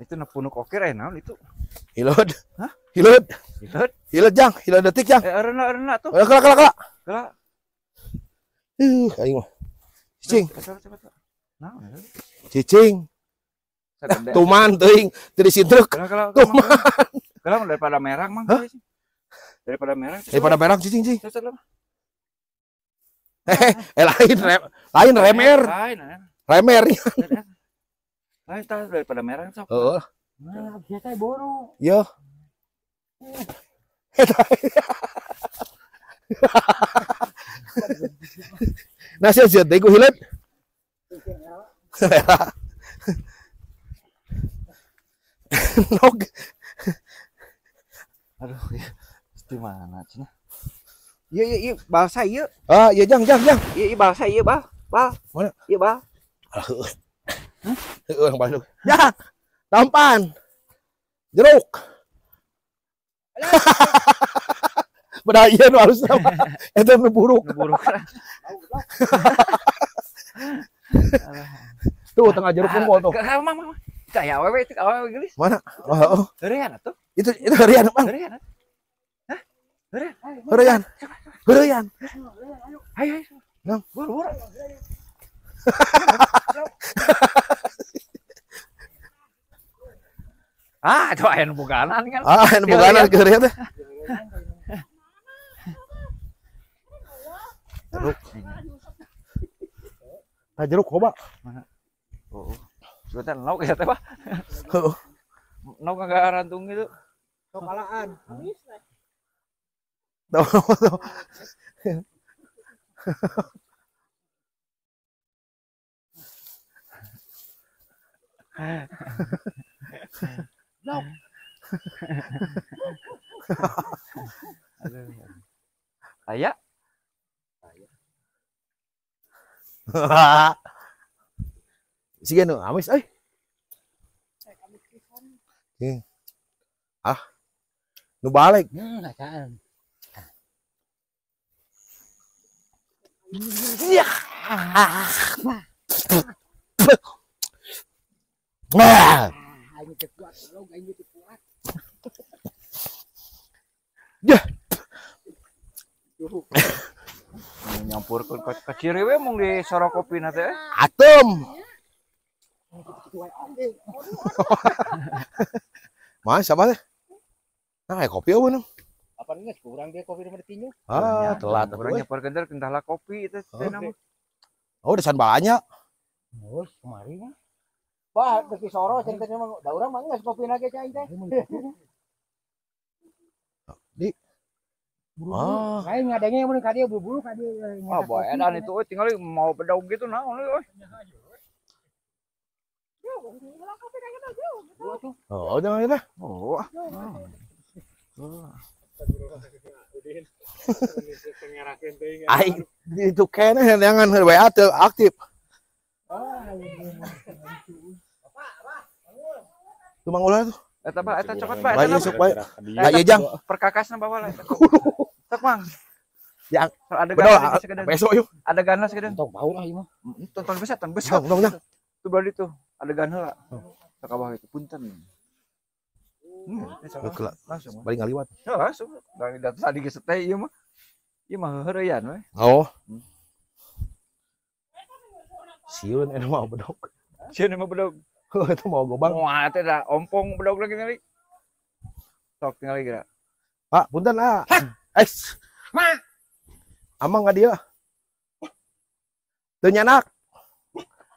Itu punuk oke naon itu. Hilud. Hah? Hilud. Hilud. Hilud jang, hilud detik jang. Ereuna tuh. Kelak. Kelak. Aing mah. Cicing. Naon? Cicing. Tuman teuing teu disidruk. Tuman. Kalau daripada merah mang. Daripada merah. Daripada merah cicing. Lain remer. Remer. Lain tah daripada merah sok. Heeh. Nah, biasa boru. Yo. Nasi sieu teh ku hilet. Nog. Aduh, di mana cenah? Iya, bahasa ieu. Ah, iya jang. Iya, bahasa ieu, Bal. Mana? Iya, Bal. Heeh, Bal. Ya. Tampan. Jeruk. Padahal iya nu halus sama. Eta nu buruk. Tuh tengah jeruk pun tuh. Mang. Kayak awewe itu awewe gelis. Mana? Oh. Heurean atuh. Itu heurean, Bang. Heurean. Hah? Heurean. Ayo. Nah, buru. Itu aya nu boganan kan. Nu boganan ke heurean teh. Jeruk. Jeruk coba. Mana? Oh. Sebentar nok ya teh, Pak. Heeh. Nok enggak rantung gitu. Sokalaan. Tuh. Nok. Aya. Sige nu amis euy. Nu balik. Acaan. Ya. Wah. Aing teh kuat, aing teh kuat. Ya. Nyampurkeun ka ciri we mung di sorok kopina teh. Atem. Mas siapa teh? Nah, kayak kopi apa nih? Apa geus kurang dia kopi mah ditinju? Telat Urang nyaparkeun teh kendala kopi itu teh nama. Oh, desan banyak. Oh, kemari mah. Wah, beki soro cenah teh mah da urang mah geus kopi lagi cai teh. Di. Lain ngadenge mun ka dieu buru-buru ka dieu. Boy, edan itu tinggal mau bedog gitu naon euy. Oh, jangan itu. Oh. Aing itu kene jangan WA teu aktif. Tuh mangulah tuh. Eta cokot Pak. Bae sok bae. Lah ieu jang. Perkakasna bawa lah. Sok Mang. Yang ada ganas besok yuk. Ada ganas gedeung. Tong bau lah ieu mah. Tonton besar. Tong jang. Tuh bali tuh. Ada ganas lah. Ka bawah itu punten. Langsung balik ngaliwat. Ya langsung. Dari tadi geus teh ieu mah. Ieu mah heureyan we. Oh. Sieun anu mau bedog. Sieun mah bedog. Itu mau gobang. Wah, teh da ompong bedog lagi ningali. Sok tinggal geura. Pak, punten ah. Ma. Amang ka dieu. Teu nyanak.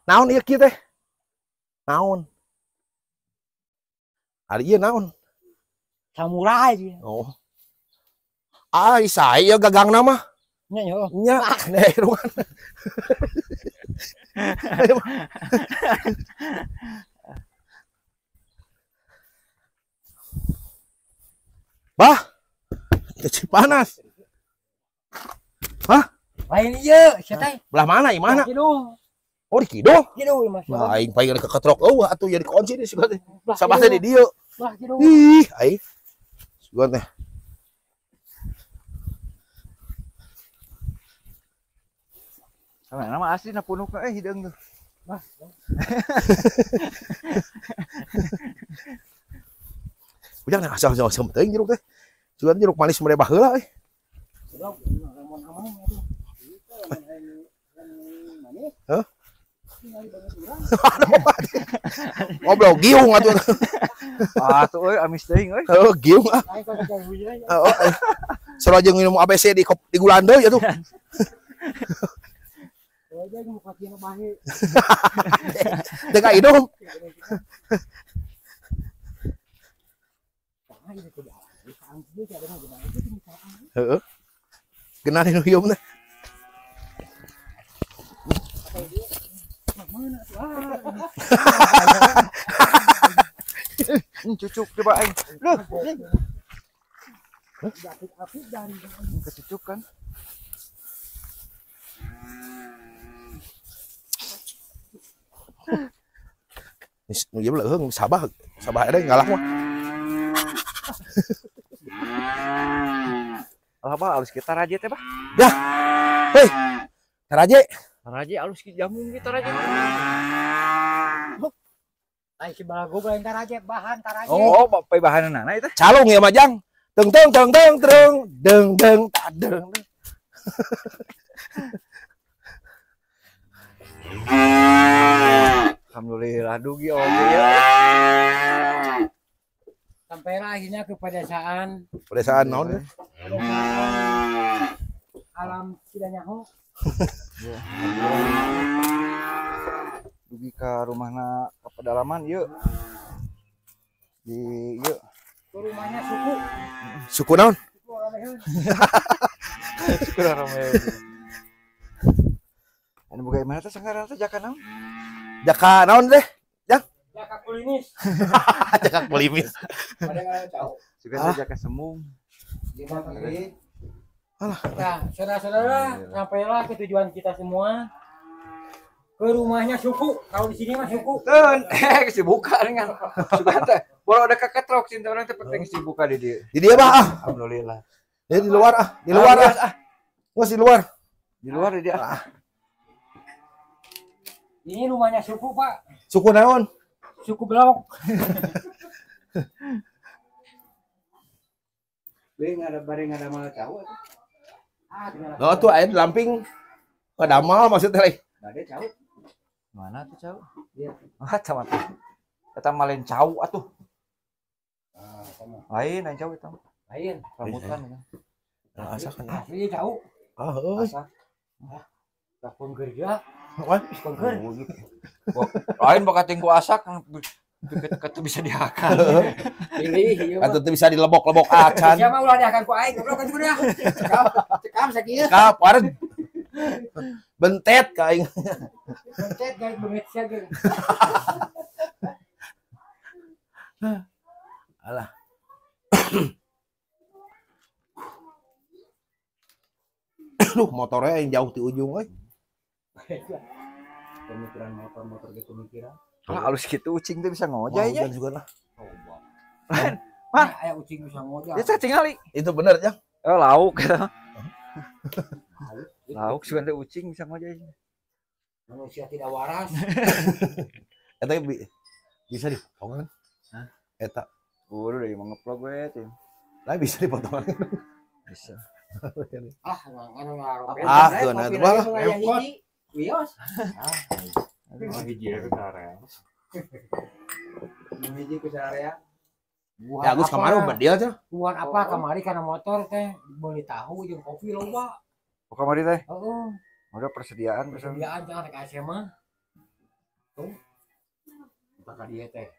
Naon ieu kieu teh? Naon? Ari ieu naon? Samurai dia. Oh. Saya gagangna mah. Nya yo. Nya, nih ruan. Bah. Cuci panas. Hah? Lain ieu, sia teh. Belah mana? Ieu mana? Kidung. Oh, di kidung. Kidung Mas. Nah, aing paling ke ketrok eueuh atuh ya dikunci di siga teh. Sabah teh di dieu. Lah kidung. Ih, aing. Siga teh. Sama nama asli na punuk hideung tuh. Ujang nih asal teuing jeruk teh. Cuman jeruk manis merebah heula euy. Hah? Ngobrol giung atuh. Tuh euy amis teuing euy. Heuh, giung ah. Sora jeung minum ABC di gulan deui atuh. Teu ka hidung. Heeh. Genah nu hium teh. Cucuk coba aing. Loh. Kecucuk kan. Nu ieu leuheung sabah ada ngalah mah. Apa alus kita raje teh, Bah? Dah. Hei. Taraje. Raje alus ki jamun kita raje. Ai si balago lain taraje bahan taraje. Oh, bae bahanna eta. Calung ya majang. Teng teng teng teng teng deng deng tadeng. Alhamdulillah dugi oge ya. Sampailah akhirnya ke Pedesaan naon? alam tidak nyaho. Dugi ka rumahna ka pedalaman yeuh. Di yeuh. Ke rumahnya suku. Suku naon? Suku rameheun. Suku ramai. Anu boga mana teh sangarana teh jaka naon? Jaka naon teh? Jaka kulinis. Jaka kulimis. Pada nggak tahu. Suka teh jaka semung. Nah, saudara-saudara, sampailah ke tujuan kita semua. Ke rumahnya suku. Kalau di sini mah suku. Teun, geus dibuka dengan suka teh. Baru ada keketrok cinta orang teh penting geus dibuka di dieu. Di dia bah ah. Alhamdulillah. Di luar ah, di luar ah. Wes di luar. Di luar di dia. Ini rumahnya suku, Pak. Suku naon? Suku Blok. Bareng ada malah tahu. No tuh aya di lamping. Padamal maksudnya leh. Ada cau. Mana tuh cau? Iya. Ah, sama tuh. Eta malen cau atuh. Lain aja cau eta. Lain. Rambutan ya. Asak kan. Ini jauh. Ah, heuh. Asak. Tak pengkerja. Wah, Pengker. Lain bakat tingku asak deket-deket bisa dihakal. Pilih. atuh teu bisa dilebok-lebok acan. Siapa ulah diakan ku aing, goblok kan udah. Cekam sakieu. Kap, waret. Bentet ka aing. Pencet guys bengit sia ge. Alah. Duh, motornya yang jauh di ujung euy. Pemikiran motor gitu pemikiran. Ah, alus gitu ucing tuh bisa ngojay ya. Juga lah. Mah aya ucing bisa ngojak. Ya cacing kali. Itu bener ya. Oh, lauk gitu. Lauk sih teh ucing bisa ngojay. Manusia tidak waras. Eta bisa dipotong kan? Hah? Eta. Udah dari mengeplok gue tuh. Lah bisa dipotong. Bisa. Anu ngarobet. Keuna itu mah. Wios. Hiji ke area. Hiji ke area. Ya Agus kemarin obat dia aja. Buat apa kemari karena motor teh beli tahu jeung kopi loba. Oh, kamari teh. Heeh. Udah persediaan Persediaan jangan rek AC mah. Tuh. Bakal dia teh.